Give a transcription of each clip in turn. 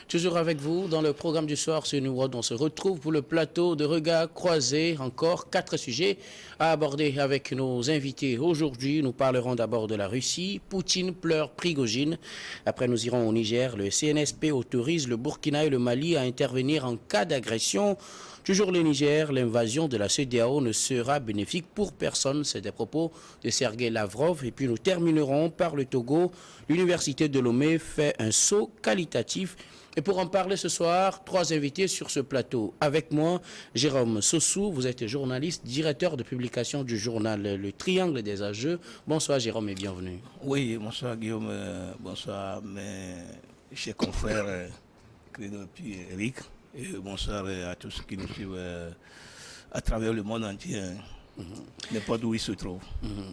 Toujours avec vous dans le programme du soir sur New World. On se retrouve pour le plateau de regards croisés. Encore 4 sujets à aborder avec nos invités. Aujourd'hui, nous parlerons d'abord de la Russie. Poutine pleure Prigojine. Après, nous irons au Niger. Le CNSP autorise le Burkina et le Mali à intervenir en cas d'agression. Toujours le Niger, l'invasion de la CEDEAO ne sera bénéfique pour personne. C'est des propos de Sergei Lavrov. Et puis nous terminerons par le Togo. L'Université de Lomé fait un saut qualitatif. Et pour en parler ce soir, 3 invités sur ce plateau. Avec moi, Jérôme Sossou, vous êtes journaliste, directeur de publication du journal Le Triangle des Âgeux. Bonsoir Jérôme et bienvenue. Oui, bonsoir Guillaume, bonsoir mes chers confrères Credo et Eric. Et bonsoir à tous ceux qui nous suivent à travers le monde entier, n'importe où ils se trouvent.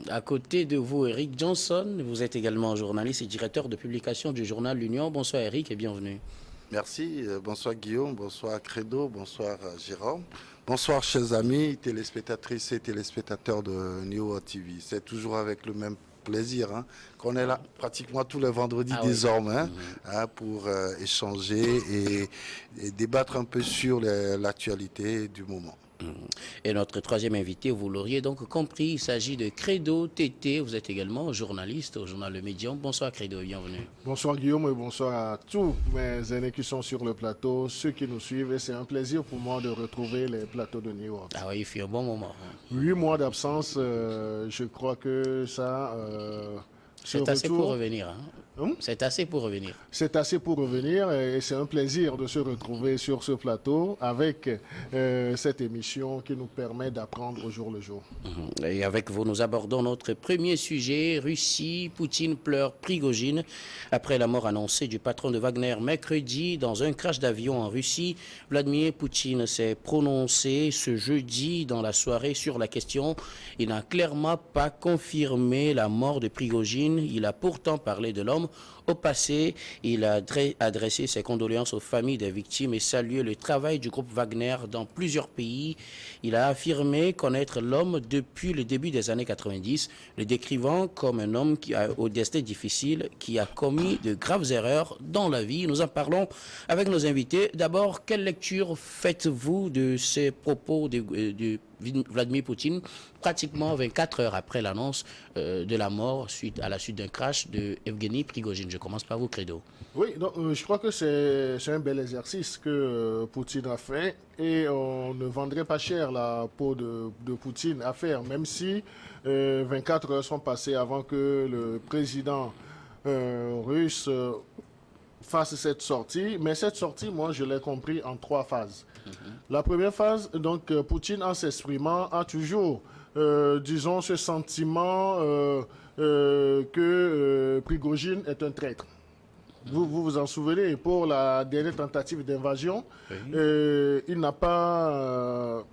À côté de vous, Eric Johnson, vous êtes également journaliste et directeur de publication du journal L'Union. Bonsoir Eric et bienvenue. Merci, bonsoir Guillaume, bonsoir Credo, bonsoir Jérôme. Bonsoir chers amis, téléspectatrices et téléspectateurs de New World TV. C'est toujours avec le même plaisir qu'on est là pratiquement tous les vendredis désormais pour échanger et débattre un peu sur l'actualité du moment. Et notre troisième invité, vous l'auriez donc compris, il s'agit de Credo Tété. Vous êtes également journaliste au journal Le Médium. Bonsoir Credo et bienvenue. Bonsoir Guillaume et bonsoir à tous mes aînés qui sont sur le plateau, ceux qui nous suivent. Et c'est un plaisir pour moi de retrouver les plateaux de New York. Ah oui, il fait un bon moment. 8 mois d'absence, je crois que ça... c'est assez pour revenir. C'est assez pour revenir. C'est assez pour revenir et c'est un plaisir de se retrouver sur ce plateau avec cette émission qui nous permet d'apprendre au jour le jour. Et avec vous, nous abordons notre premier sujet, Russie. Poutine pleure Prigojine. Après la mort annoncée du patron de Wagner mercredi dans un crash d'avion en Russie, Vladimir Poutine s'est prononcé ce jeudi dans la soirée sur la question. Il n'a clairement pas confirmé la mort de Prigojine. Il a pourtant parlé de l'homme au passé. Il a adressé ses condoléances aux familles des victimes et salué le travail du groupe Wagner dans plusieurs pays. Il a affirmé connaître l'homme depuis le début des années 90, le décrivant comme un homme qui a au destin difficile, qui a commis de graves erreurs dans la vie. Nous en parlons avec nos invités. D'abord, quelle lecture faites-vous de ces propos de Vladimir Poutine, pratiquement 24 heures après l'annonce de la mort à la suite d'un crash de Evgeny Prigojine? Je commence par vous, Credo. Oui, donc, je crois que c'est un bel exercice que Poutine a fait et on ne vendrait pas cher la peau de Poutine à faire, même si 24 heures sont passées avant que le président russe fasse cette sortie. Mais cette sortie, moi, je l'ai compris en 3 phases. La première phase, donc, Poutine, en s'exprimant, a toujours, disons, ce sentiment que Prigojine est un traître. Vous vous en souvenez, pour la dernière tentative d'invasion, il n'a pas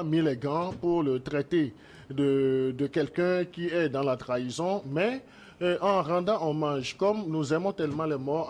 mis les gants pour le traiter de quelqu'un qui est dans la trahison, mais en rendant hommage, comme nous aimons tellement les morts,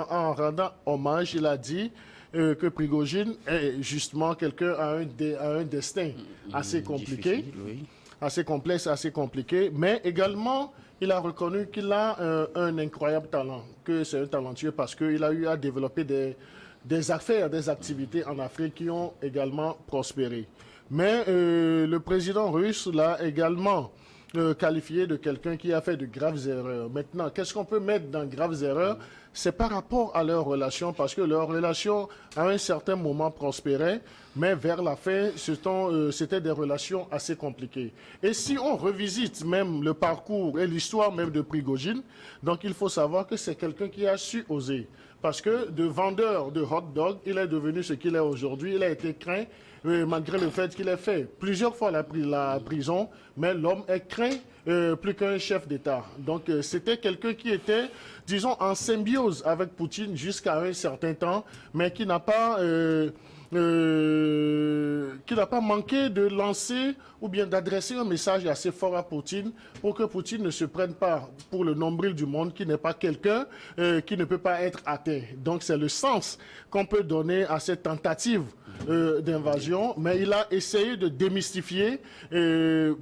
en rendant hommage, il a dit que Prigojine est justement quelqu'un à un destin assez compliqué, difficile, assez complexe, assez compliqué, mais également il a reconnu qu'il a un incroyable talent, que c'est un talentueux parce qu'il a eu à développer des affaires, des activités en Afrique qui ont également prospéré. Mais le président russe l'a également qualifié de quelqu'un qui a fait de graves erreurs. Maintenant, qu'est-ce qu'on peut mettre dans graves erreurs? C'est par rapport à leur relation, parce que leur relation, à un certain moment, prospérait, mais vers la fin, c'était des relations assez compliquées. Et si on revisite même le parcours et l'histoire même de Prigojine, donc il faut savoir que c'est quelqu'un qui a su oser. Parce que de vendeur de hot dog, il est devenu ce qu'il est aujourd'hui. Il a été craint, malgré le fait qu'il ait fait plusieurs fois la prison, mais l'homme est craint plus qu'un chef d'État. Donc c'était quelqu'un qui était, disons, en symbiose avec Poutine jusqu'à un certain temps, mais qui n'a pas manqué de lancer ou bien d'adresser un message assez fort à Poutine pour que Poutine ne se prenne pas pour le nombril du monde, qui n'est pas quelqu'un qui ne peut pas être atteint. Donc c'est le sens qu'on peut donner à cette tentative d'invasion, mais il a essayé de démystifier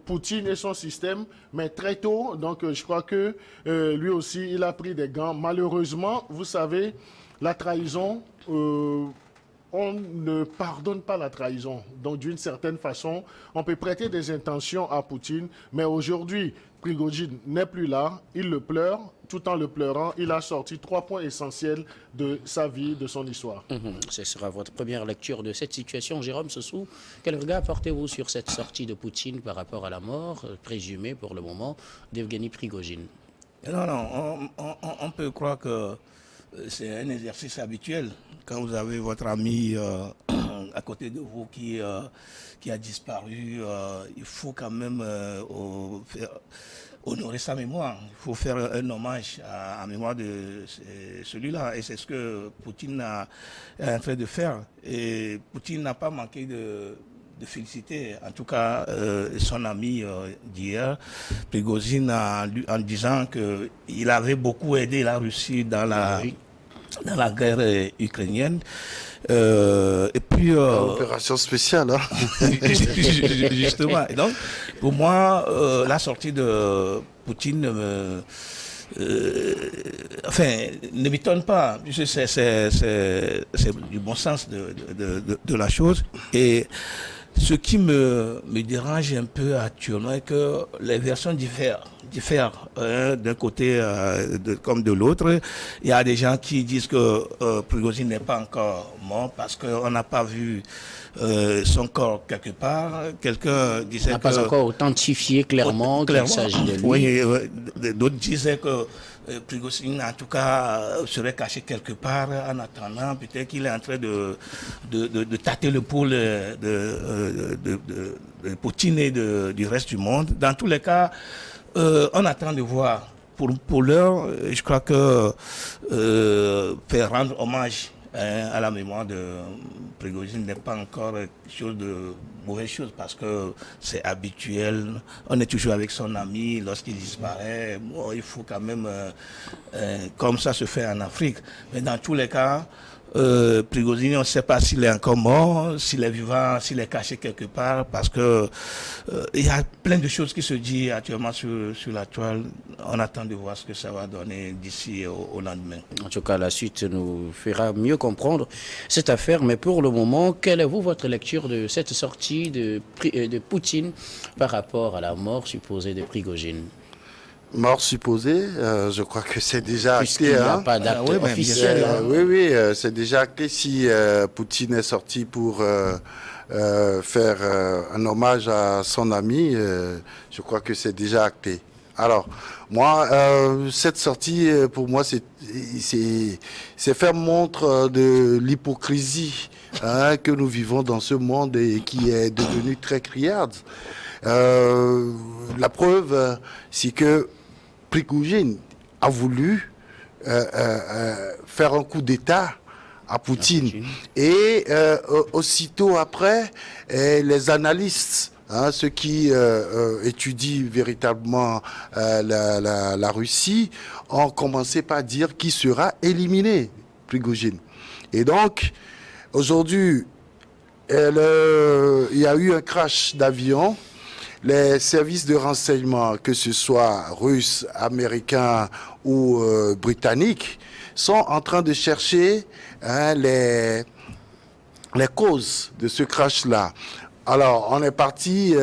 Poutine et son système, mais très tôt. Donc je crois que lui aussi, il a pris des gants. Malheureusement, vous savez, la trahison, on ne pardonne pas la trahison. Donc d'une certaine façon, on peut prêter des intentions à Poutine, mais aujourd'hui, Prigojine n'est plus là, il le pleure. Tout en le pleurant, il a sorti 3 points essentiels de sa vie, de son histoire. Ce sera votre première lecture de cette situation. Jérôme Sossou, quel regard portez-vous sur cette sortie de Poutine par rapport à la mort présumée pour le moment d'Evgeny Prigojine? Non, on peut croire que c'est un exercice habituel. Quand vous avez votre ami à côté de vous qui a disparu, il faut quand même honorer sa mémoire. Il faut faire un hommage à la mémoire de celui-là. Et c'est ce que Poutine est en train de faire. Et Poutine n'a pas manqué de féliciter, en tout cas, son ami d'hier, Prigojine, en disant qu'il avait beaucoup aidé la Russie dans la guerre ukrainienne. Et puis opération spéciale, hein. Justement. Et donc, pour moi, la sortie de Poutine ne m'étonne pas. C'est du bon sens de la chose. Et ce qui me dérange un peu actuellement est que les versions diffèrent d'un côté comme de l'autre. Il y a des gens qui disent que Prigojine n'est pas encore mort parce qu'on n'a pas vu son corps quelque part. Quelqu'un disait n'a pas encore authentifié clairement qu'il s'agit de lui. Oui, d'autres disaient que Prigojine, en tout cas, serait caché quelque part en attendant. Peut-être qu'il est en train de tâter le pouls de Poutine et du reste du monde. Dans tous les cas, on attend de voir. Pour l'heure, je crois que faire rendre hommage à la mémoire de Prigojine n'est pas encore quelque chose de mauvaise chose parce que c'est habituel. On est toujours avec son ami lorsqu'il disparaît. Bon, il faut quand même, comme ça se fait en Afrique. Mais dans tous les cas, Prigojine, on ne sait pas s'il est encore mort, s'il est vivant, s'il est caché quelque part, parce que il y a plein de choses qui se disent actuellement sur la toile. On attend de voir ce que ça va donner d'ici au lendemain. En tout cas, la suite nous fera mieux comprendre cette affaire. Mais pour le moment, quelle est votre lecture de cette sortie de Poutine par rapport à la mort supposée de Prigojine? Mort supposée, je crois que c'est déjà acté. Il n'y a pas d'acte officiel. Oui, c'est déjà acté. Si Poutine est sorti pour faire un hommage à son ami, je crois que c'est déjà acté. Alors, moi, cette sortie, pour moi, c'est faire montre de l'hypocrisie que nous vivons dans ce monde et qui est devenu très criarde. La preuve, c'est que Prigojine a voulu faire un coup d'État à Poutine. Et aussitôt après, les analystes, ceux qui étudient véritablement la Russie, ont commencé par dire qu'il sera éliminé, Prigojine. Et donc, aujourd'hui, il y a eu un crash d'avion. Les services de renseignement, que ce soit russes, américains ou britanniques, sont en train de chercher les causes de ce crash-là. Alors, on est parti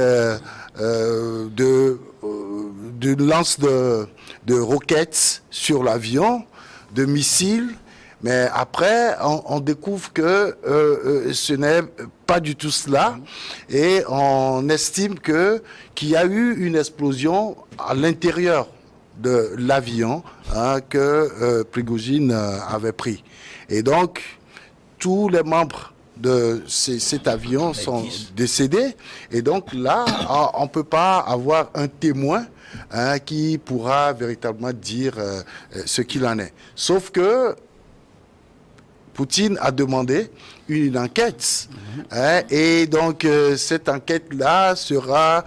d'une lance de roquettes sur l'avion, de missiles, mais après, on découvre que ce n'est pas du tout cela, et on estime qu'il y a eu une explosion à l'intérieur de l'avion que Prigojine avait pris. Et donc, tous les membres de cet avion sont décédés, et donc là, on ne peut pas avoir un témoin qui pourra véritablement dire ce qu'il en est. Sauf que Poutine a demandé une enquête. Hein, et donc, cette enquête-là sera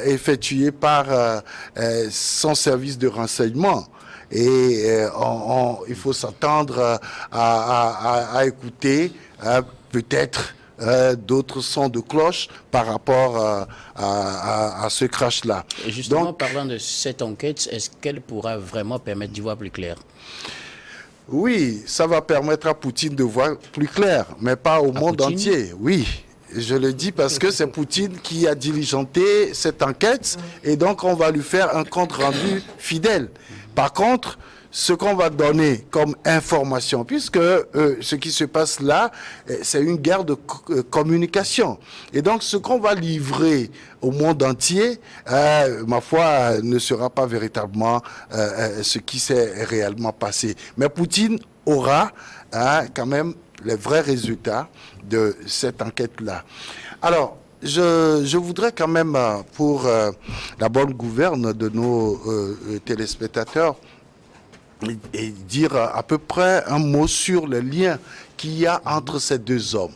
effectuée par son service de renseignement. Et il faut s'attendre à écouter peut-être d'autres sons de cloche par rapport à ce crash-là. Et justement, parlant de cette enquête, est-ce qu'elle pourra vraiment permettre d'y voir plus clair? Oui, ça va permettre à Poutine de voir plus clair, mais pas au monde entier. Oui, je le dis parce que c'est Poutine qui a diligenté cette enquête et donc on va lui faire un compte rendu fidèle. Par contre, ce qu'on va donner comme information, puisque ce qui se passe là, c'est une guerre de communication. Et donc, ce qu'on va livrer au monde entier, ma foi, ne sera pas véritablement ce qui s'est réellement passé. Mais Poutine aura quand même les vrais résultats de cette enquête-là. Alors, je voudrais quand même, pour la bonne gouverne de nos téléspectateurs, et dire à peu près un mot sur le lien qu'il y a entre ces deux hommes.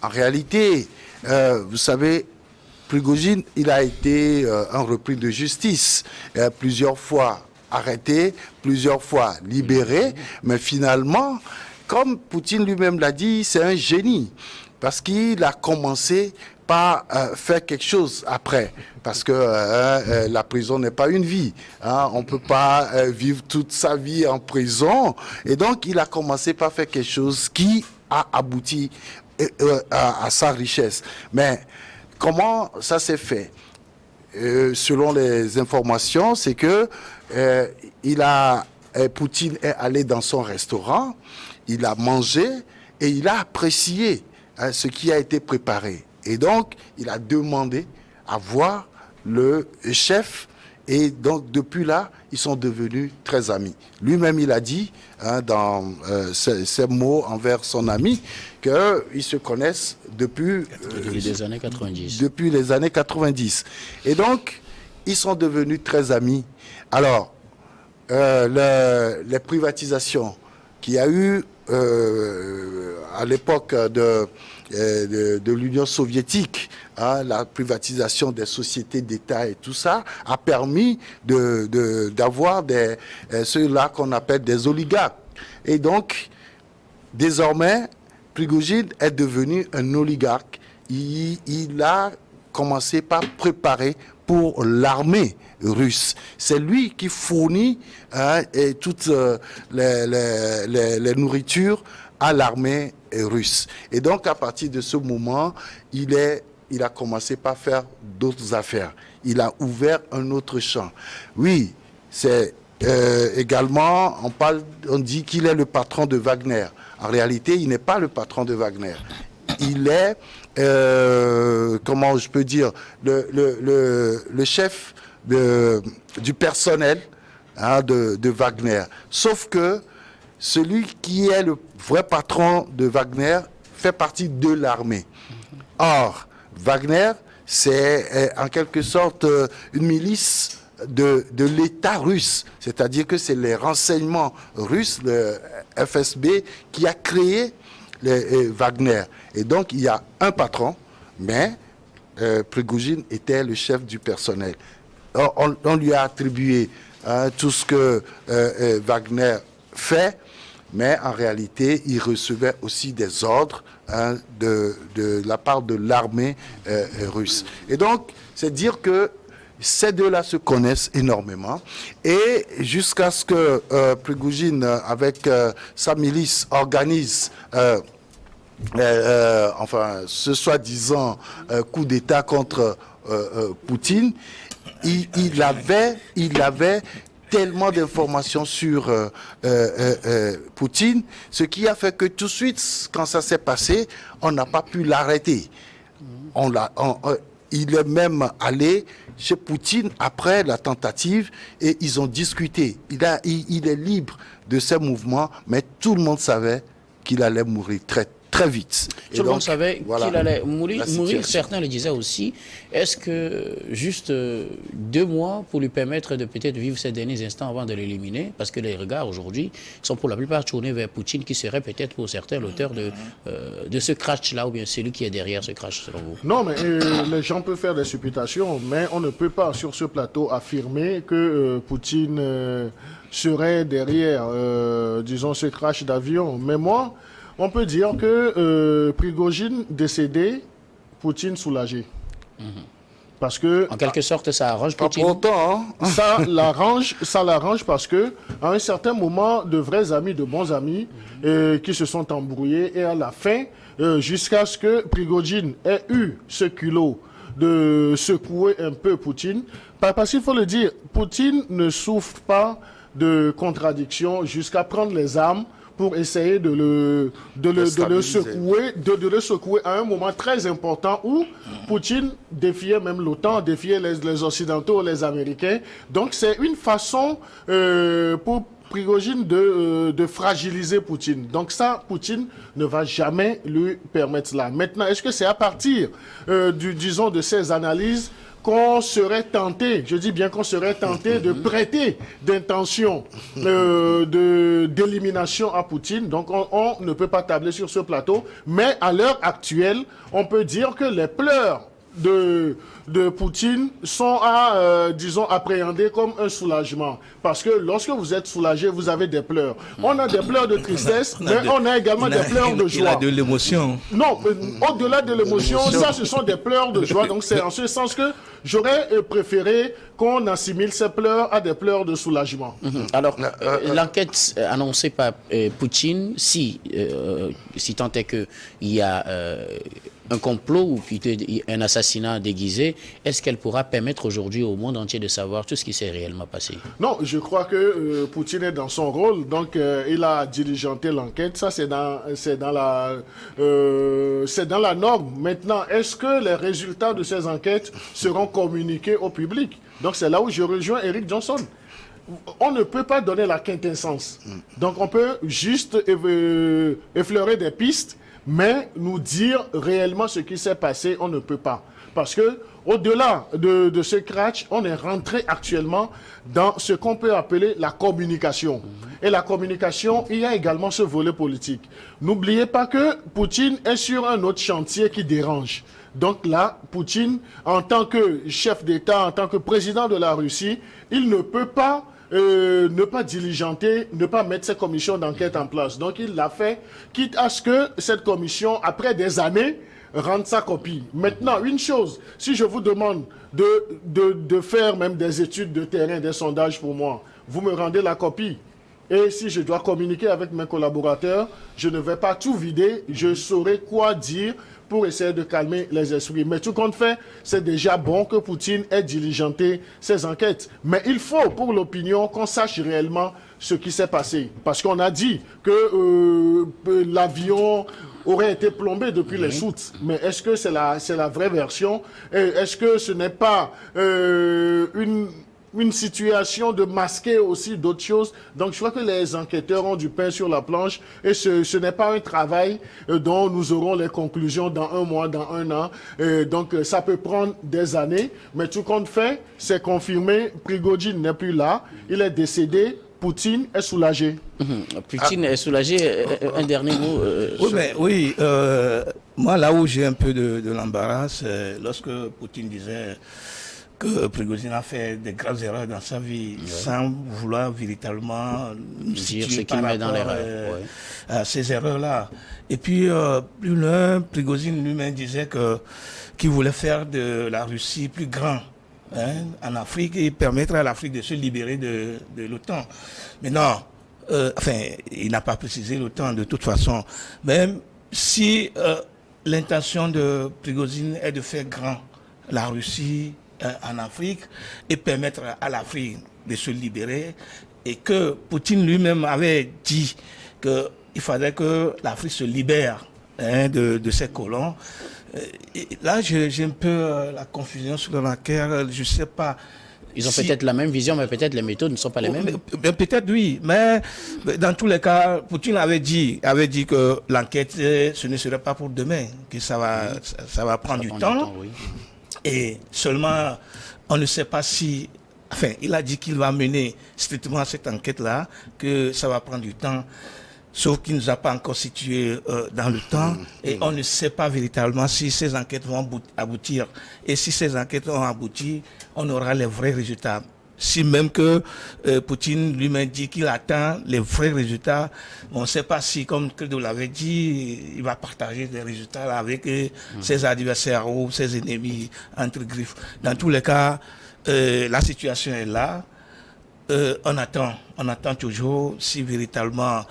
En réalité, vous savez, Prigojine, il a été un repris de justice, plusieurs fois arrêté, plusieurs fois libéré, mais finalement, comme Poutine lui-même l'a dit, c'est un génie, parce qu'il a commencé par faire quelque chose après, parce que la prison n'est pas une vie. Hein, on ne peut pas vivre toute sa vie en prison. Et donc, il a commencé par faire quelque chose qui a abouti à sa richesse. Mais comment ça s'est fait? Selon les informations, c'est que Poutine est allé dans son restaurant, il a mangé et il a apprécié ce qui a été préparé. Et donc, il a demandé à voir le chef. Et donc, depuis là, ils sont devenus très amis. Lui-même, il a dit, dans ses mots envers son ami, qu'ils se connaissent depuis les années 90. Depuis les années 90. Et donc, ils sont devenus très amis. Alors, les privatisations qu'il y a eu à l'époque de l'Union soviétique, la privatisation des sociétés d'État et tout ça, a permis d'avoir ceux-là qu'on appelle des oligarques. Et donc, désormais, Prigojine est devenu un oligarque. Il a commencé par préparer pour l'armée russe. C'est lui qui fournit toutes les nourritures à l'armée russe. Et donc, à partir de ce moment, il a commencé par faire d'autres affaires. Il a ouvert un autre champ. Oui, c'est également, on dit qu'il est le patron de Wagner. En réalité, il n'est pas le patron de Wagner. Il est, comment je peux dire, le chef du personnel de Wagner. Sauf que celui qui est le vrai patron de Wagner fait partie de l'armée. Or, Wagner, c'est en quelque sorte une milice de l'État russe. C'est-à-dire que c'est les renseignements russes, le FSB, qui a créé Wagner. Et donc, il y a un patron, mais Prigojine était le chef du personnel. On lui a attribué tout ce que Wagner fait, mais en réalité, il recevait aussi des ordres de la part de l'armée russe. Et donc, c'est dire que ces deux-là se connaissent énormément. Et jusqu'à ce que Prigojine, avec sa milice, organise ce soi-disant coup d'État contre Poutine, il avait tellement d'informations sur Poutine, ce qui a fait que tout de suite, quand ça s'est passé, on n'a pas pu l'arrêter. Il est même allé chez Poutine après la tentative et ils ont discuté. Il est libre de ses mouvements, mais tout le monde savait qu'il allait mourir très, très très vite. Et Tout le monde donc, savait voilà qu'il allait la mourir. situation. Certains le disaient aussi. Est-ce que juste 2 mois pour lui permettre de peut-être vivre ces derniers instants avant de l'éliminer? Parce que les regards aujourd'hui sont pour la plupart tournés vers Poutine, qui serait peut-être pour certains l'auteur de ce crash-là, ou bien celui qui est derrière ce crash, selon vous. Non, mais les gens peuvent faire des supputations, mais on ne peut pas sur ce plateau affirmer que Poutine serait derrière, disons, ce crash d'avion. Mais moi, on peut dire que Prigojine décédé, Poutine soulagé. Parce que En quelque sorte, ça arrange Pas Poutine. pour autant, hein. ça l'arrange parce que à un certain moment, de vrais amis, de bons amis, qui se sont embrouillés, et à la fin, jusqu'à ce que Prigojine ait eu ce culot de secouer un peu Poutine, parce qu'il faut le dire, Poutine ne souffre pas de contradiction jusqu'à prendre les armes pour essayer de le secouer à un moment très important où Poutine défiait même l'OTAN, défiait les Occidentaux, les Américains. Donc c'est une façon pour Prigojine de fragiliser Poutine. Donc ça, Poutine ne va jamais lui permettre cela. Maintenant, est-ce que c'est à partir, disons, de ces analyses qu'on serait tenté, je dis bien qu'on serait tenté de prêter d'intention d'élimination à Poutine. Donc on ne peut pas tabler sur ce plateau. Mais à l'heure actuelle, on peut dire que les pleurs de Poutine sont disons, appréhendés comme un soulagement. Parce que lorsque vous êtes soulagé, vous avez des pleurs. On a des pleurs de tristesse, mais on a également des pleurs de joie. Il a de l'émotion. Non, au-delà de l'émotion, ça, ce sont des pleurs de joie. Donc, c'est en ce sens que j'aurais préféré qu'on assimile ces pleurs à des pleurs de soulagement. Alors, l'enquête annoncée par Poutine, si tant est qu'il y a un complot ou un assassinat déguisé, est-ce qu'elle pourra permettre aujourd'hui au monde entier de savoir tout ce qui s'est réellement passé? Non, je crois que Poutine est dans son rôle, donc il a diligenté l'enquête. Ça, c'est dans la norme. Maintenant, est-ce que les résultats de ces enquêtes seront communiqués au public? Donc, c'est là où je rejoins Eric Johnson. On ne peut pas donner la quintessence. Donc, on peut juste effleurer des pistes, mais nous dire réellement ce qui s'est passé, on ne peut pas. Parce que au-delà de ce crash, on est rentré actuellement dans ce qu'on peut appeler la communication. Et la communication, il y a également ce volet politique. N'oubliez pas que Poutine est sur un autre chantier qui dérange. Donc là, Poutine, en tant que chef d'État, en tant que président de la Russie, il ne peut pas ne pas diligenter, ne pas mettre cette commission d'enquête en place. Donc il l'a fait, quitte à ce que cette commission, après des années, rende sa copie. Maintenant, une chose, si je vous demande de faire même des études de terrain, des sondages pour moi, vous me rendez la copie. Et si je dois communiquer avec mes collaborateurs, je ne vais pas tout vider, je saurai quoi dire pour essayer de calmer les esprits. Mais tout compte fait, c'est déjà bon que Poutine ait diligenté ses enquêtes. Mais il faut, pour l'opinion, qu'on sache réellement ce qui s'est passé. Parce qu'on a dit que l'avion aurait été plombé depuis les soutes. Mais est-ce que c'est la vraie version? Est-ce que ce n'est pas une situation de masquer aussi d'autres choses? Donc je crois que les enquêteurs ont du pain sur la planche et ce n'est pas un travail dont nous aurons les conclusions dans 1 mois, dans 1 an. Donc ça peut prendre des années, mais tout compte fait, c'est confirmé, Prigojine n'est plus là, il est décédé, Poutine est soulagé. Poutine est soulagé. Un dernier mot. Moi, là où j'ai un peu de l'embarras, c'est lorsque Poutine disait que Prigojine a fait des graves erreurs dans sa vie, sans vouloir véritablement dire ce qu'il met dans l'erreur. À ces erreurs-là. Et puis, plus loin, Prigojine lui-même disait qu'il voulait faire de la Russie plus grand en Afrique et permettre à l'Afrique de se libérer de l'OTAN. Mais non, il n'a pas précisé l'OTAN de toute façon. Même si l'intention de Prigojine est de faire grand la Russie en Afrique et permettre à l'Afrique de se libérer, et que Poutine lui-même avait dit qu'il fallait que l'Afrique se libère de ses colons. Et là, j'ai un peu la confusion sur laquelle je ne sais pas Ils ont peut-être la même vision, mais peut-être les méthodes ne sont pas les mêmes. Peut-être oui, mais dans tous les cas, Poutine avait dit que l'enquête, ce ne serait pas pour demain, que ça va prendre du temps. Oui. Et seulement, on ne sait pas si... Enfin, il a dit qu'il va mener strictement cette enquête-là, que ça va prendre du temps, sauf qu'il ne nous a pas encore situé dans le temps. Et on ne sait pas véritablement si ces enquêtes vont aboutir. Et si ces enquêtes vont aboutir, on aura les vrais résultats. Si même que Poutine lui-même dit qu'il attend les vrais résultats, on ne sait pas si, comme Credo l'avait dit, il va partager les résultats là avec ses adversaires ou ses ennemis entre griffes. Dans tous les cas, la situation est là. On attend toujours si véritablement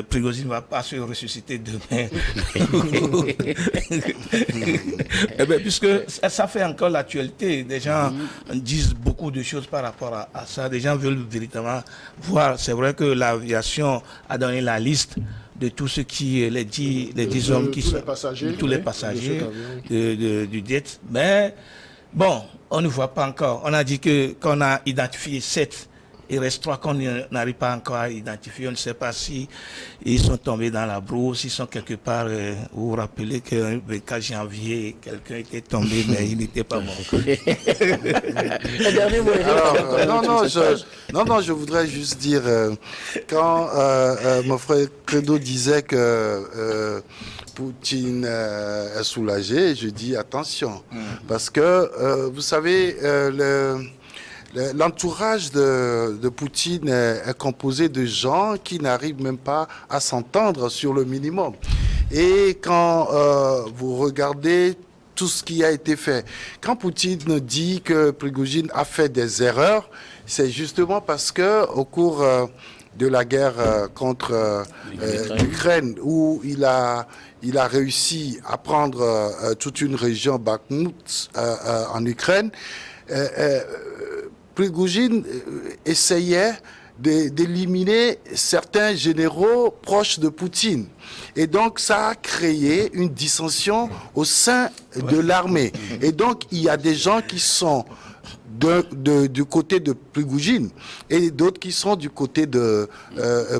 Prigozhin ne va pas se ressusciter demain. Eh bien, puisque ça fait encore l'actualité. Des gens disent beaucoup de choses par rapport à ça. Des gens veulent véritablement voir. C'est vrai que l'aviation a donné la liste de tous ceux qui, les 10 hommes qui sont... Tous les passagers du jet. Mais bon, on ne voit pas encore. On a dit qu'on a identifié 7. Il reste 3 qu'on n'arrive pas encore à identifier. On ne sait pas si ils sont tombés dans la brousse, s'ils sont quelque part. Vous vous rappelez que le 4 janvier, quelqu'un était tombé, mais il n'était pas mort. Le dernier mot. Non, je voudrais juste dire, quand mon frère Credo disait que Poutine est soulagé, je dis attention. Parce que, vous savez, l'entourage de Poutine est composé de gens qui n'arrivent même pas à s'entendre sur le minimum. Et quand vous regardez tout ce qui a été fait, quand Poutine dit que Prigozhin a fait des erreurs, c'est justement parce que au cours de la guerre contre l'Ukraine, où il a réussi à prendre toute une région Bakhmut en Ukraine, Prigozhin essayait d'éliminer certains généraux proches de Poutine. Et donc, ça a créé une dissension au sein de l'armée. Et donc, il y a des gens qui sont du côté de Prigozhin et d'autres qui sont du côté de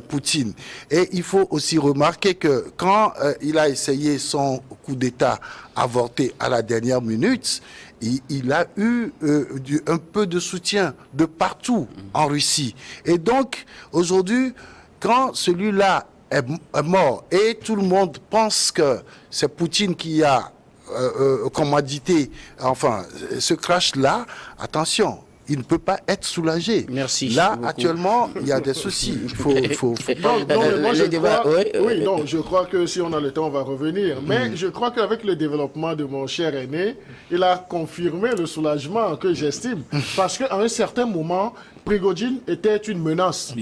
Poutine. Et il faut aussi remarquer que quand il a essayé son coup d'État avorté à la dernière minute, il a eu un peu de soutien de partout en Russie. Et donc, aujourd'hui, quand celui-là est mort et tout le monde pense que c'est Poutine qui a commandité, enfin, ce crash-là, attention, il ne peut pas être soulagé. Merci. Là, actuellement, il y a des soucis. Il faut je crois que si on a le temps, on va revenir. Mais je crois qu'avec le développement de mon cher aîné, il a confirmé le soulagement que j'estime. Parce qu'à un certain moment, Prigozhin était une menace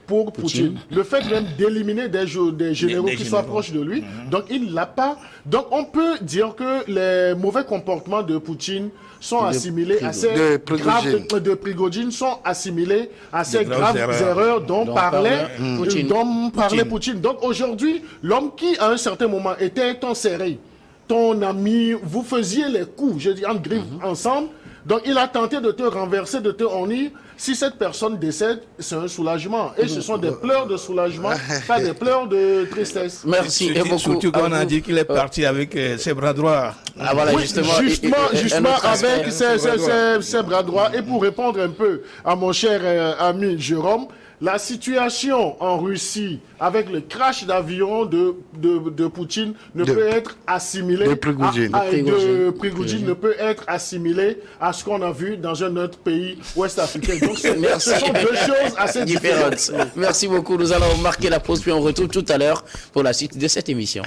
pour Poutine. Le fait même d'éliminer des généraux qui sont proches de lui, donc il ne l'a pas. Donc on peut dire que les mauvais comportements de Poutine sont assimilés à ces graves Prigozhin sont assimilés à ces graves erreurs dont parlait Poutine. Donc aujourd'hui, l'homme qui à un certain moment était ton serré, ton ami, vous faisiez les coups, je dis en griffe ensemble. Donc il a tenté de te renverser, de te honir. Si cette personne décède, c'est un soulagement. Et ce sont des pleurs de soulagement, pas des pleurs de tristesse. Merci. Surtout qu'on a dit qu'il est parti avec ses bras droits. Ah voilà, oui, justement avec ses bras droits. Et pour répondre un peu à mon cher ami Jérôme, la situation en Russie avec le crash d'avion de Poutine ne peut être assimilée de Prigozhin ne peut être assimilée à ce qu'on a vu dans un autre pays ouest-africain. Donc ce sont deux choses assez différentes. Merci beaucoup. Nous allons marquer la pause puis on retrouve tout à l'heure pour la suite de cette émission.